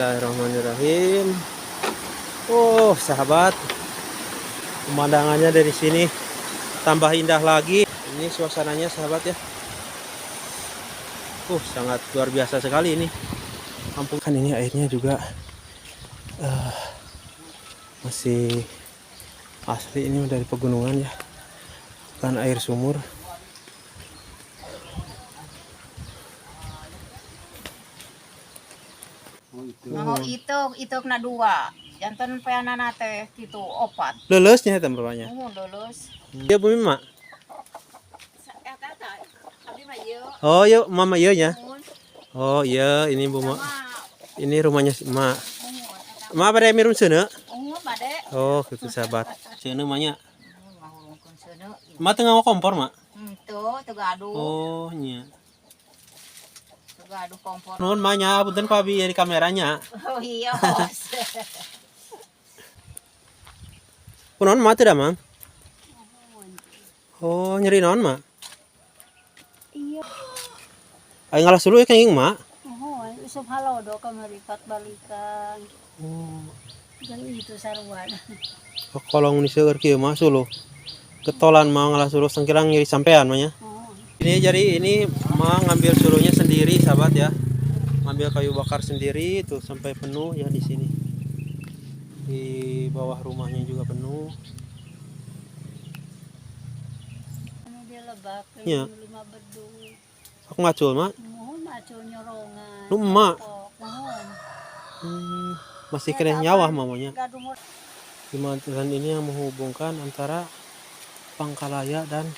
Bismillahirrahmanirrahim. Oh, sahabat, pemandangannya dari sini tambah indah lagi. Ini suasananya, sahabat ya. Sangat luar biasa sekali ini. Kampung kan ini airnya juga masih asli, ini dari pegunungan ya, bukan air sumur. Itu kena dua. Jantan peanana teh gitu opat. Lelusnya itu berapanya? Lulus. Iya bumi mak. Oh iya mama iya ya. Oh iya ini bu mak. Ini rumahnya si mak. Mak pada mirum sana. Oh gitu sahabat. Sana maknya. Mak tengah mau kompor mak. Tuh gaduh. Oh nya. Gaduh kompor. Nuhun maknya, punten pabi di kameranya. Oh iya. Kunaon mak teu da mang? Oh nyeri naon mak? Iya. Ayo ngalas dulu ya kenging mak. Oh, usap halodo kamaripat balikan. Oh. Jadi itu sarwan. Kolong ni seueur kieu mah suluh. Ketolan mah ngalas dulu sangkirang nyeri sampean mah nya. Ini jadi ini mah ngambil suruhnya sendiri sahabat ya. Ngambil kayu bakar sendiri tuh sampai penuh ya di sini. Di bawah rumahnya juga penuh. Ini dia lebak Ya. 5 bedung. Aku ngacul mak. Mohon macul nyorongan. Lu emak. Mohon. Masih kena nyawa mamanya. Gaduh Jembatan ini yang menghubungkan antara Pangkalaya dan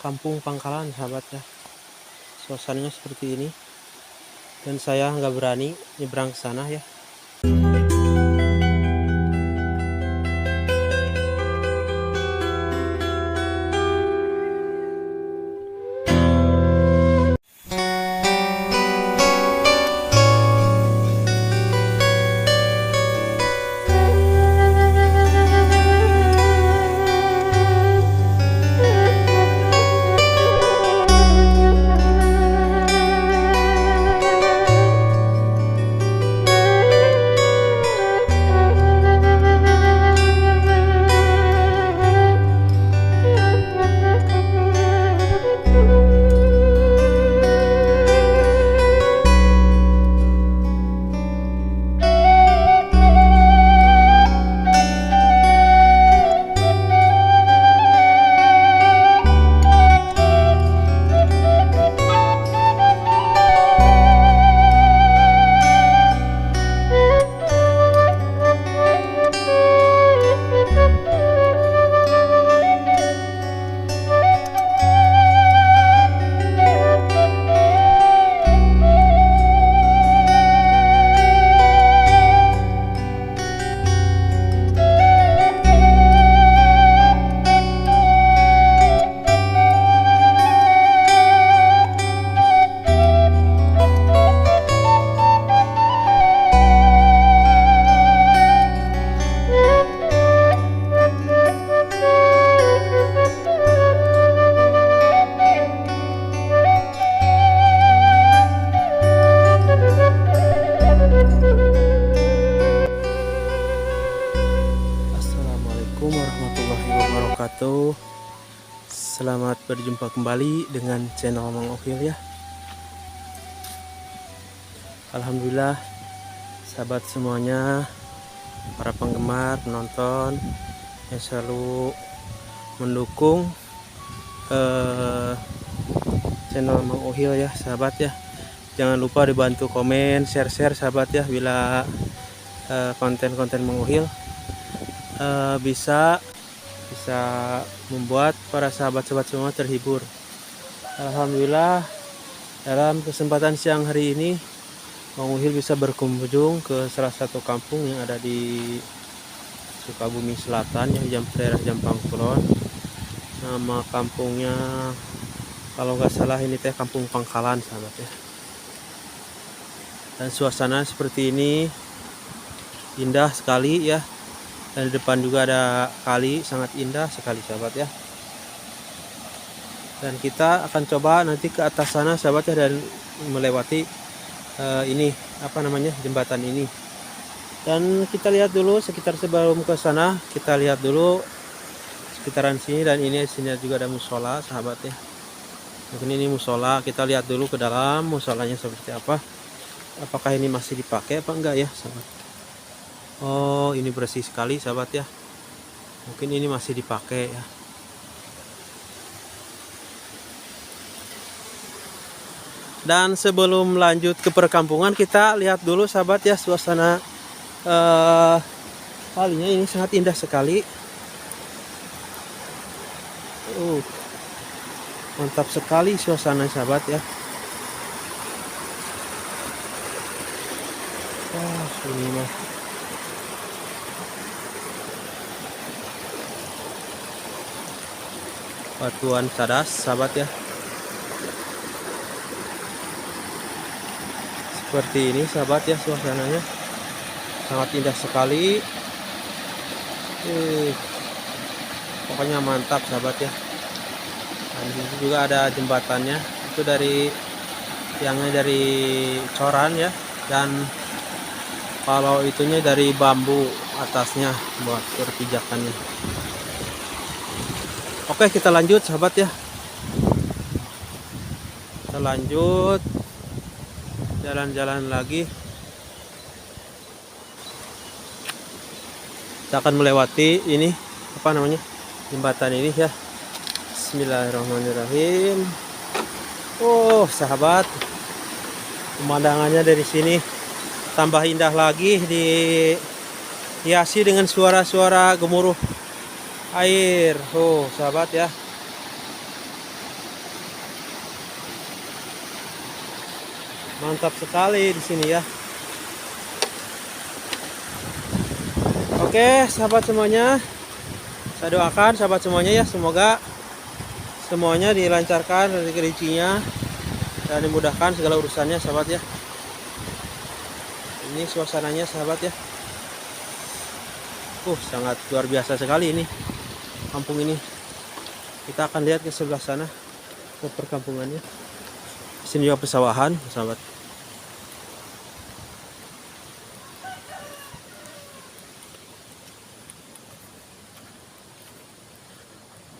Kampung Pangkalan sahabat ya. Suasananya seperti ini. Dan saya nggak berani nyebrang ke sana ya. Assalamualaikum warahmatullahi wabarakatuh. Selamat berjumpa kembali dengan channel Mang Okhil ya. Alhamdulillah sahabat semuanya, para penggemar, penonton yang selalu mendukung channel Mang Okhil ya sahabat ya. Jangan lupa dibantu komen, share sahabat ya, bila konten-konten Mang Okhil bisa membuat para sahabat-sahabat semua terhibur. Alhamdulillah dalam kesempatan siang hari ini Mang Okhil bisa berkunjung ke salah satu kampung yang ada di Sukabumi Selatan ya, daerah Jampang Kulon. Nama kampungnya kalau nggak salah ini teh Kampung Pangkalan sahabat ya. Dan suasana seperti ini indah sekali ya. Dan di depan juga ada kali, sangat indah sekali sahabat ya. Dan kita akan coba nanti ke atas sana sahabat ya, dan melewati ini apa namanya, jembatan ini. Dan kita lihat dulu sekitar sebelum ke sana, kita lihat dulu sekitaran sini. Dan ini sini juga ada musola sahabat ya. Mungkin ini musola, kita lihat dulu ke dalam musolanya seperti apa. Apakah ini masih dipakai apa enggak ya sahabat. Oh, ini bersih sekali sahabat ya. Mungkin ini masih dipakai ya. Dan sebelum lanjut ke perkampungan, kita lihat dulu sahabat ya suasana kalinya. Ini sangat indah sekali. Mantap sekali suasana sahabat ya. Wah, ini mah batuan cadas sahabat ya. Seperti ini sahabat ya suasananya. Sangat indah sekali. Pokoknya mantap sahabat ya. Dan di sini juga ada jembatannya. Itu dari tiangnya dari coran ya. Dan kalau itunya dari bambu atasnya buat perpijakannya. Oke, kita lanjut sahabat ya. Kita lanjut jalan-jalan lagi. Kita akan melewati ini apa namanya, jembatan ini ya. Bismillahirrahmanirrahim. Oh sahabat, pemandangannya dari sini tambah indah lagi, dihiasi dengan suara-suara gemuruh air. Oh sahabat ya, mantap sekali di sini ya. Oke sahabat semuanya, saya doakan sahabat semuanya ya, semoga semuanya dilancarkan rezekinya dan dimudahkan segala urusannya sahabat ya. Ini suasananya sahabat ya. Sangat luar biasa sekali ini kampung ini. Kita akan lihat ke sebelah sana, ke perkampungannya. Di sini juga pesawahan sahabat.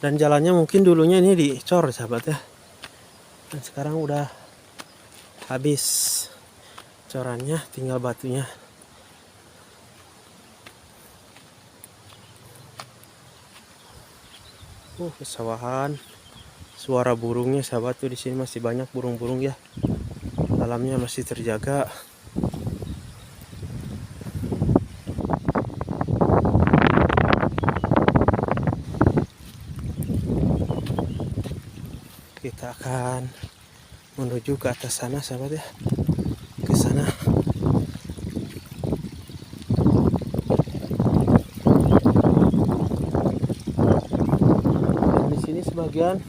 Dan jalannya mungkin dulunya ini dicor sahabat ya. Dan sekarang udah habis corannya, tinggal batunya. Pesawahan. Suara burungnya sahabat tuh, di sini masih banyak burung-burung ya. Alamnya masih terjaga. Kita akan menuju ke atas sana sahabat ya. Ke sana. Dan di sini sebagian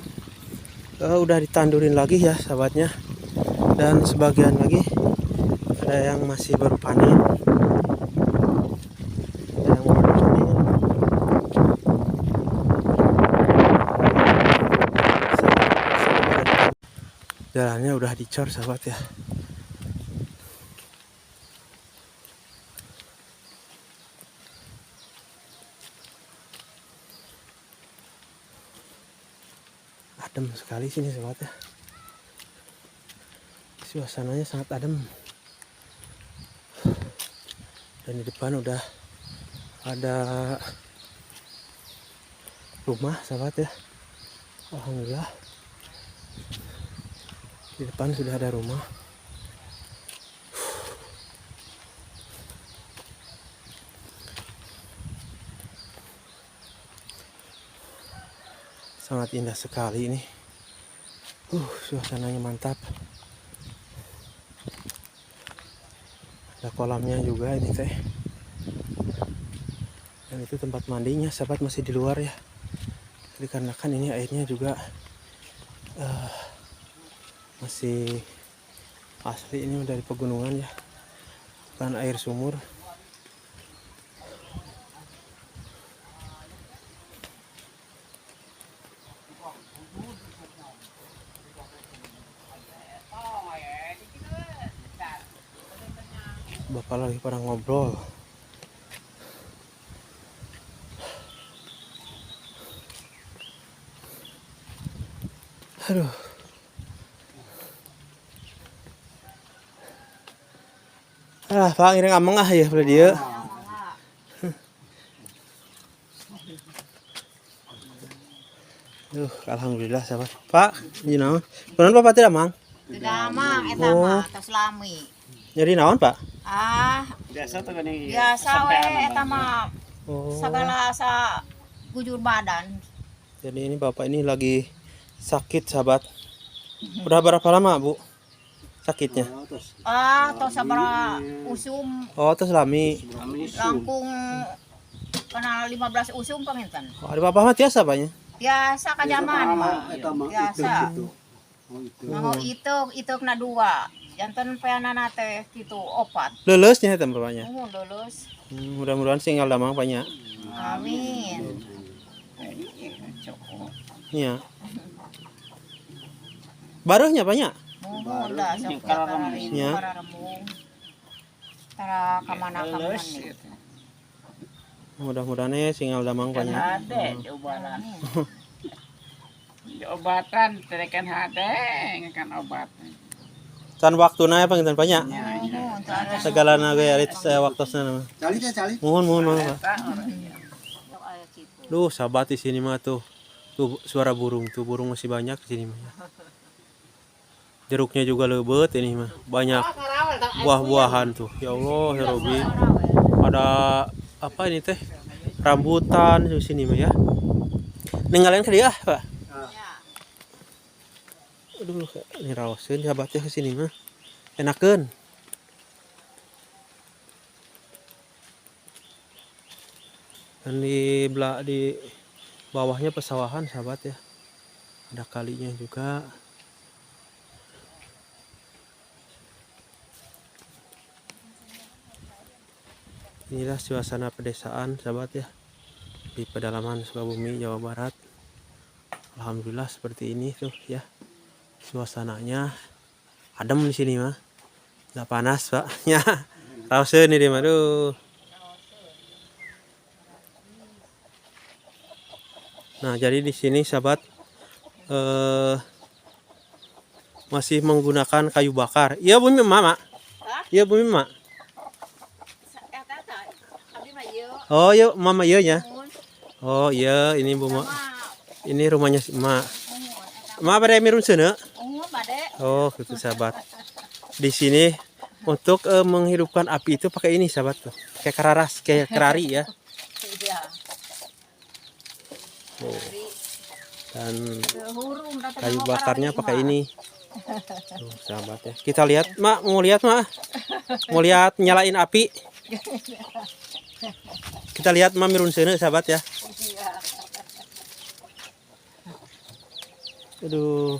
udah ditandurin lagi ya sahabatnya. Dan sebagian lagi ada yang masih baru panen. Jalannya udah dicor sahabat ya. Adem sekali sini sahabat ya. Suasananya sangat adem. Dan di depan udah ada rumah sahabat ya. Alhamdulillah. Di depan sudah ada rumah. Sangat indah sekali ini. Suasananya mantap. Ada kolamnya juga ini teh. Dan itu tempat mandinya sahabat, masih di luar ya. Dikarenakan ini airnya juga masih asli, ini dari pegunungan ya, bukan air sumur. Bapak lagi pada ngobrol. Aduh. Pak, ini ngameng ya pada dia. Alhamdulillah sahabat. Pak, ini naon? Kemudian Bapak tidak mang? Tidak mang eta mah tos lami. Jadi naon, Pak? Biasa tuh gini. Biasa we eta mah Oh. segala sa gujur badan. Jadi ini Bapak ini lagi sakit, sahabat. Udah berapa lama, Bu? Sakitnya? Tos sabaraha usum Oh, terus lami. langkung kena 15 usum paminten. Oh, ada Bapak mah tiasa apanya? Biasa ka zaman mah. Biasa. Mau ituk na dua. Janten peanana teh kitu opat. Lelesnya eta bapaknya. Lulus. Mudah-mudahan singgal damang banyak. Amin. Iya. Baruhnya banyak. Mohon dah sok kararemung. Ya. Kararemung. Tara kamana-kamana nih. Mudah-mudahan singgal damang banyak. Ada obatan. Obatan terekan hade ngakan obat. Can waktuna panginten banyak. Mohon tara Segala naga ya waktosna mah. Cali. Mohon Pak. sok aya kitu. Duh, sahabat di sini mah tuh. Tuh suara burung, tuh burung masih banyak di sini mah. Jeruknya juga lebat ini mah. Banyak buah-buahan tuh. Ya Allah, ya Robi. Ada apa ini teh? Rambutan di sini mah ya. Ninggalin ke dia, Pak. Aduh, ini rawasin sahabatnya ke sini mah. Enakeun. Dan di bawahnya pesawahan sahabat ya. Ada kalinya juga. Inilah suasana pedesaan sahabat ya. Di pedalaman Sukabumi, Jawa Barat. Alhamdulillah seperti ini tuh ya. Suasananya adem di sini mah. Nggak panas, Pak. Ya. Rausen ini mah. Aduh. Nah, jadi di sini sahabat masih menggunakan kayu bakar. Iya, Bumi Mama. Iya, Bumi Mama. Oh, iya, Mama iya ya. Oh, iya, ini Bu Ma. Ini rumahnya si Emak. Emak pada mirun sana. Oh, gitu sahabat. Di sini untuk menghidupkan api itu pakai ini sahabat tuh. Kayak keraras, kayak kerari ya. Oh. Dan kayu bakarnya pakai ini. Tuh, sahabat ya. Kita lihat, Mak, mau lihat, Mak? Mau lihat nyalain api? Kita lihat Mak mirun sana sahabat ya. Aduh.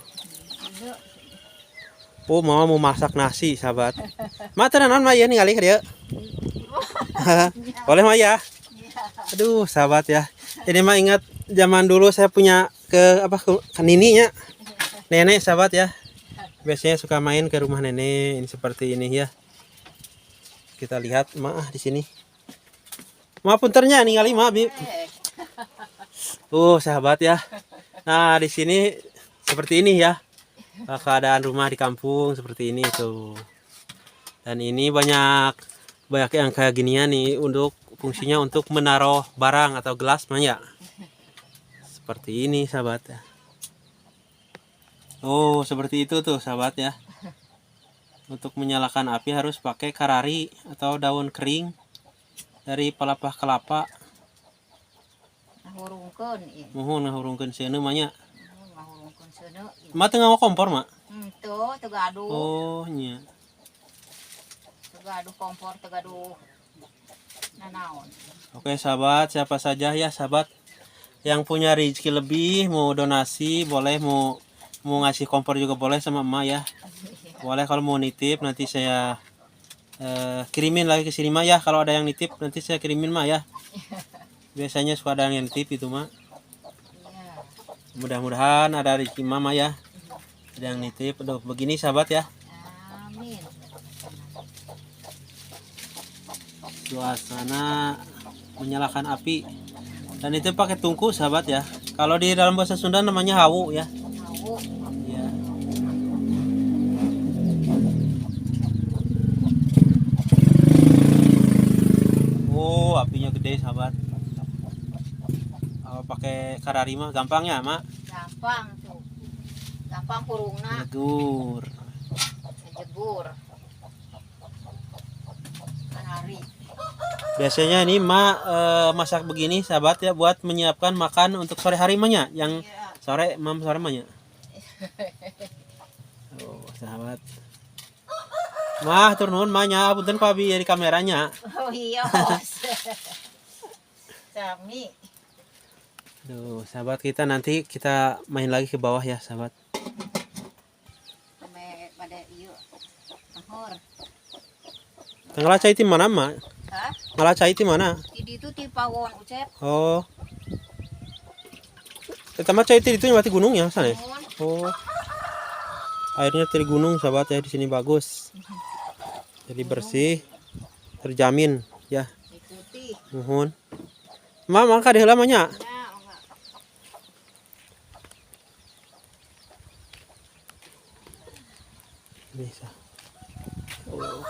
Oh, Mama mau masak nasi, sahabat. Ma tenanan Maya nih kali dia. Boleh Maya? Aduh, sahabat ya. Ini mah ingat zaman dulu saya punya ke nininya. Nenek sahabat ya. Biasanya suka main ke rumah nenek ini seperti ini ya. Kita lihat di sini. Ma punternya nih kali Bi. Sahabat ya. Nah, di sini seperti ini ya. Keadaan rumah di kampung seperti ini tuh. Dan ini banyak yang kayak ginian nih untuk fungsinya untuk menaruh barang atau gelas ya. Seperti ini sahabat ya. Oh, seperti itu tuh sahabat ya. Untuk menyalakan api harus pakai karari atau daun kering dari pelepah kelapa. Ngahurungkeun ieu. Mohon ngahurungkeun seuneu mah nya. Ngahurungkeun seuneu. Ma teu ngawa kompor, Mak? Tuh, teu gaduh. Oh, nya. Teu gaduh kompor, teu gaduh nanaon. Oke sahabat, siapa saja ya sahabat yang punya rezeki lebih mau donasi boleh, mau ngasih kompor juga boleh sama emak ya. Boleh kalau mau nitip nanti saya kirimin lagi ke sini mah ya. Kalau ada yang nitip nanti saya kirimin mah ya. Biasanya suka ada yang nitip itu mah. Mudah-mudahan ada rezeki mama ya. Ada yang nitip. Aduh, begini sahabat ya. Amin. Suasana menyalakan api. Dan itu pakai tungku sahabat ya. Kalau di dalam bahasa Sunda namanya hawu ya. Tahu. sahabat. Pakai karari mah gampang ya, Mak? Gampang tuh. Gampang kurungna. Jegur. Jegur. Karari. Biasanya ini Mak masak begini sahabat ya buat menyiapkan makan untuk sore hari mahnya yang Iya. sore mahnya. Oh, sahabat. Mah turun mahnya punten ku abi di kameranya. Oh iya. Sami. Duh, sahabat kita nanti kita main lagi ke bawah ya, sahabat. Sampai pada ieu. Ahor. Ngalacai ti mana, Mak? Hah? Ngalacai ti mana? Di itu ti pawon ucep. Oh. Kita mah cai ti itu mati gunung ya sana. Mohon. Oh. Airnya dari gunung, sahabat ya, di sini bagus. Jadi bersih, terjamin ya. Ikuti. Mohon. Mak, mangka di heula mah nya. Ya, enggak. Bisa. Oh.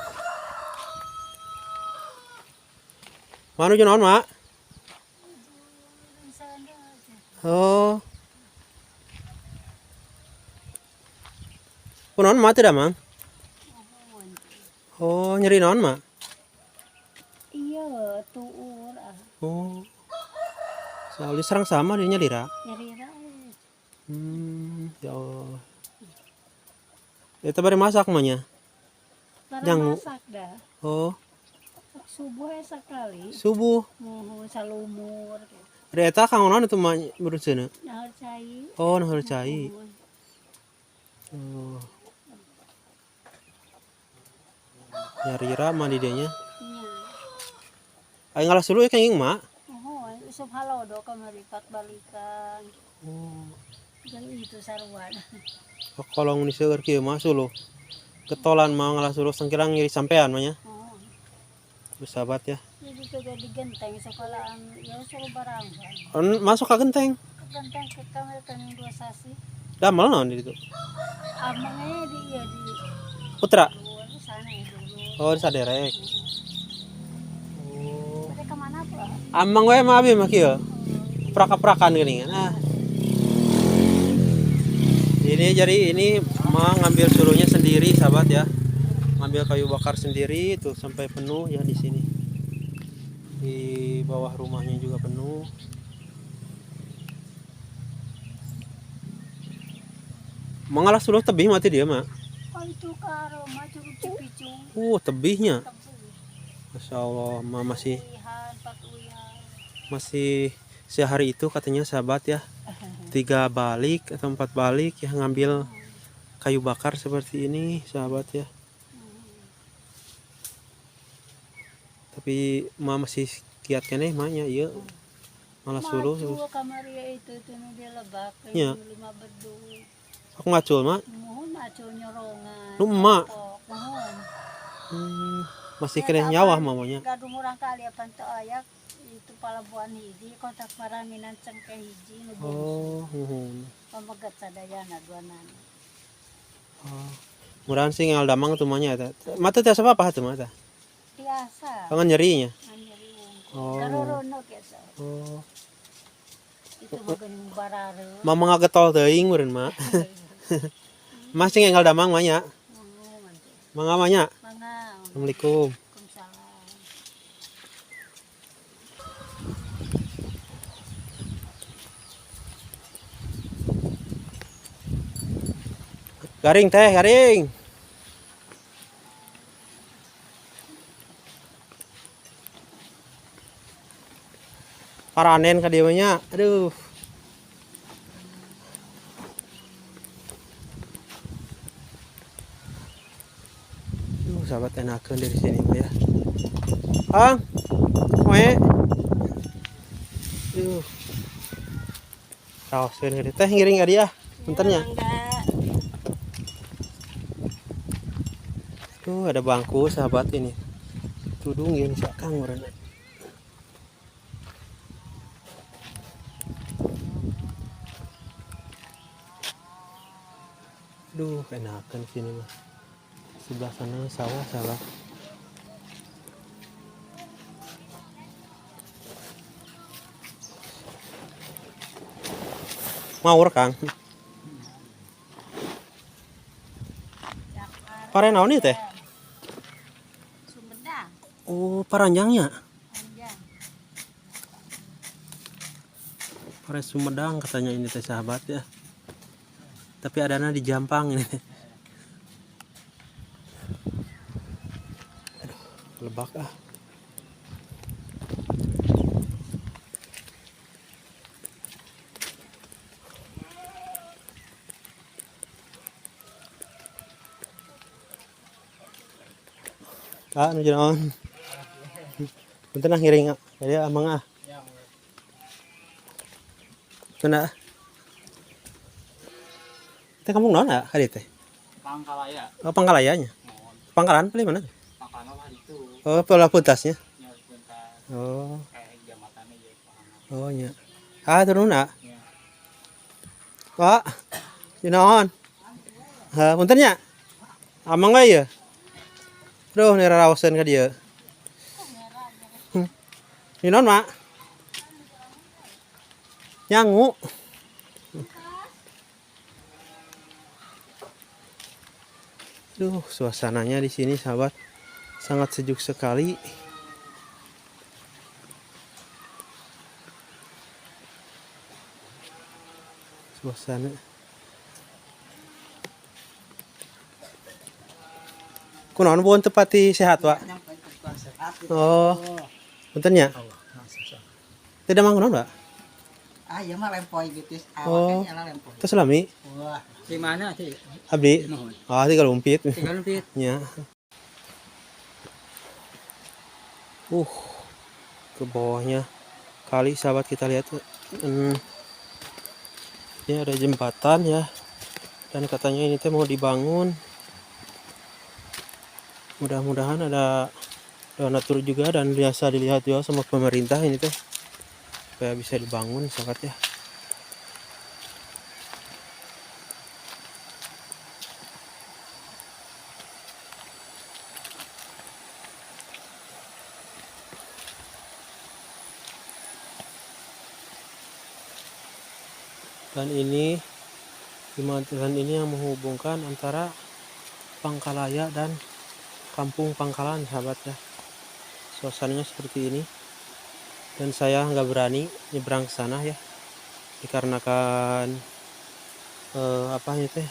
Manu naon, Mak? Oh. Kunaon Mak tidak, Mang? Oh, nyeri naon, Mak? Iya, tuur ah. Oh. Soalnya serang sama dia nyeri ra. Nyari rae. Ya Allah. Itu bari masak mahnya. Para Yang- masak dah. Oh, Subuh sekali. subuh. Muhu salumur. Gitu. Ada eta kang naon itu mah berusaha. Nahar cai. Oh, nah cai. Muhun. Oh. Nyari ra mah di dianya. Iya. Aing ngalas dulu ya kenging, Mak. Oh, usap halodo kamaripat balikan. Oh. Jadi itu saruan. Kalau nguni seueur kieu mah suluh. Ketolan mah ngalas dulu sangkirang nyeri sampean mah nya. Oh. Terus sahabat ya. Jadi kagak digenteng sekolahan ya suruh barangkan. Masuk ka genteng. Genteng ke kamar kan dua sasi. Damel naon di ditu? Amangnya di ya di Putra. luar sana ya dulu. Oh, di saderek. Oh. Pada kemana pula? Amang we mah abi mah kieu. Prak-prakan geuningan. Ah. Ini jadi ini mah ngambil suruhnya sendiri sahabat ya. Ngambil kayu bakar sendiri tuh sampai penuh ya di sini. Di bawah rumahnya juga penuh. Mengalah suluh tebih mati dia mah. Oh itu karo maju cipicu. Tebihnya. Tebu. Masya Allah, mah masih Uihan, pak uihan. masih sehari itu katanya sahabat ya 3 balik atau 4 balik ya ngambil kayu bakar seperti ini sahabat ya. Tapi mah masih kiat keneh mahnya iya malah suruh Macu kamar ya itu nu dia lebak Ya. 5 bedu. aku ngacul mak Mohon macu nyorongan. lu emak Mohon. masih keneh nyawa mamanya. Gaduh murang kali apa teu ayak itu palabuhan hiji kontak paranginan cengkeh hiji nu bungsu. Oh, nuhun. Pamegat sadayana duanana. Murahan sih ngal damang tuh mahnya eta. Mata teh apa tuh mata? Biasa. Tangan nyerinya. Anyeri wungkul. Oh. Garorono kiasa. Oh, Itu mah geuning barare. mama ngagetol teuing meureun mah. Masih ngal damang mahnya. Mohon. Mangga mahnya. Mangga. Assalamualaikum. Waalaikumsalam. Garing teh, garing. Paranen ka dieu nya. Aduh. Sahabat enakeun dari sini mah ya. Ang. Oe. Raos geuning teh ngiring ka dia. Puntennya. Tuh ada bangku sahabat ini. Tudung yang sakang meureun. Duh, enakan sini mah. Sebelah sana sawah salah. Mau Kang. Pare naon ieu teh? Sumedang. Oh, paranjangnya. Panjang. Pare Sumedang katanya ini teh sahabat ya. Tapi adana di Jampang ini. Aduh, lebak ah. Nu naon? Punten ah ngiring jadi amang ah. Kena. Teh kampung naon ah kali teh? Pangkalaya. Oh, Pangkalayanya. Pangkalan paling mana? Pangkalaya mah itu. Oh, pola putasnya. Ya bentar Oh, kayak jamatannya ya paham. oh nya. Ah, turun nak. Ya. Pak, di naon? Ha, punten nya. Amang we ieu. Aduh, nira raoseun ka dieu. Di naon, Mak? Nyangu. Duh, suasananya di sini sahabat sangat sejuk sekali. Suasana. Kunaon bukan tepati sehat, Pak? Oh, punten nya. Tidak mangunaon, Pak? Ah, iya mah lempoy gitu. Oh. Awaknya lah lempoy. Terus lami Wah, di mana sih? abdi. Ah, tiga lumpit. Tinggal lebih. Ya. Ke bawahnya kali sahabat kita lihat. Ini ada jembatan ya. Dan katanya ini teh mau dibangun. Mudah-mudahan ada donatur juga dan biasa dilihat juga sama pemerintah ini teh supaya bisa dibangun sahabat ya. Dan ini jembatan ini yang menghubungkan antara Pangkalaya dan Kampung Pangkalan sahabat ya. Suasananya seperti ini. Dan saya nggak berani nyebrang ke sana ya. Dikarenakan apa ini teh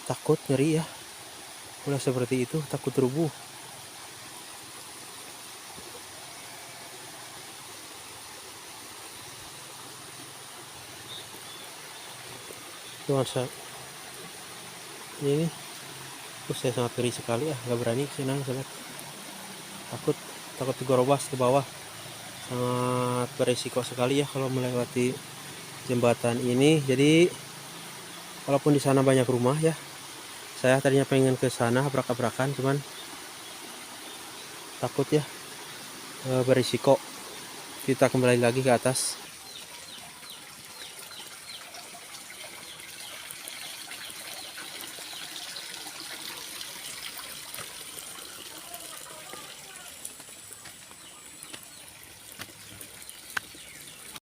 takut nyeri ya. Udah seperti itu takut rubuh. Nuansa ini saya sangat ngeri sekali ya, nggak berani kesana sahabat. Takut digorobas ke bawah, sangat beresiko sekali ya kalau melewati jembatan ini. Jadi walaupun di sana banyak rumah ya, saya tadinya pengen ke sana abrak-abrakan cuman takut ya, berisiko. Kita kembali lagi ke atas.